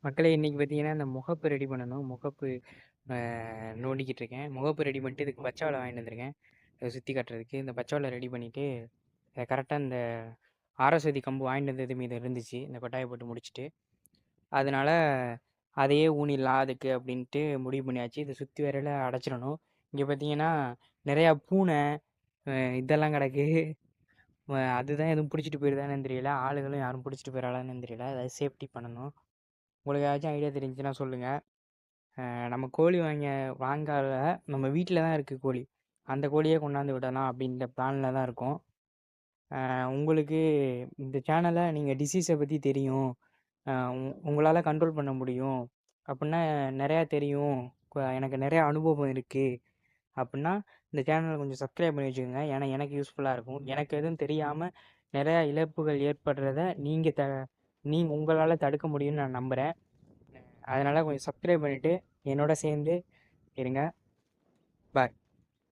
மக்களே இன்னைக்கு பார்த்தீங்கன்னா, இந்த முகப்பு ரெடி பண்ணணும். முகப்பு அ நோண்டிக்கிட்டு இருக்கேன். முகப்பு ரெடி பண்ணிட்டு இதுக்கு பச்சை ஓலை வாங்கிட்டு வந்திருக்கேன். இத சுத்தி காட்டுறதுக்கு. இந்த பச்சை ஓலை ரெடி பண்ணிட்டு, கரெக்ட்டா இந்த ஆரஸ்வதி கம்பு வாங்கிட்டு வந்தது மீதம் இருந்துச்சு. இந்த கொட்டாய போட்டு முடிச்சுட்டு, அதனால அதையே ஊனிடலாம் அதுக்கு அப்படின்ட்டு முடிவு பண்ணியாச்சு. இத சுத்தி வரையில அடைச்சிரணும். இங்க பார்த்தீங்கன்னா, நெறையா பூனை இதெல்லாம் கிடக்கு. அதுதான் எதுவும் புடிச்சிட்டு போயிருதான்னு தெரியல. ஆளுகளும் யாரும் புடிச்சிட்டு போயிறாங்களான்னு தெரியல. ஏதாவது சேஃப்டி பண்ணணும். உங்களுக்கு ஏதாச்சும் ஐடியா தெரிஞ்சுச்சுன்னா சொல்லுங்க. நம்ம கோழி வாங்காத நம்ம வீட்டில் தான் இருக்குது கோழி. அந்த கோழியே கொண்டாந்து விடலாம் அப்படின்ற பிளானில் தான் இருக்கோம். உங்களுக்கு இந்த சேனலை நீங்கள் டிசீஸை பற்றி தெரியும், உங்களால் கண்ட்ரோல் பண்ண முடியும் அப்படின்னா நிறையா தெரியும், எனக்கு நிறையா அனுபவம் இருக்குது அப்படின்னா இந்த சேனலை கொஞ்சம் சப்ஸ்கிரைப் பண்ணி வச்சுக்கோங்க. ஏன்னா எனக்கு யூஸ்ஃபுல்லாக இருக்கும். எனக்கு எதுவும் தெரியாமல் நிறையா இழப்புகள் ஏற்படுறத நீங்கள் உங்களால் தடுக்க முடியும்னு நான் நம்புகிறேன். அதனால் கொஞ்சம் சப்ஸ்கிரைப் பண்ணிவிட்டு என்னோட சேர்ந்து இருங்க.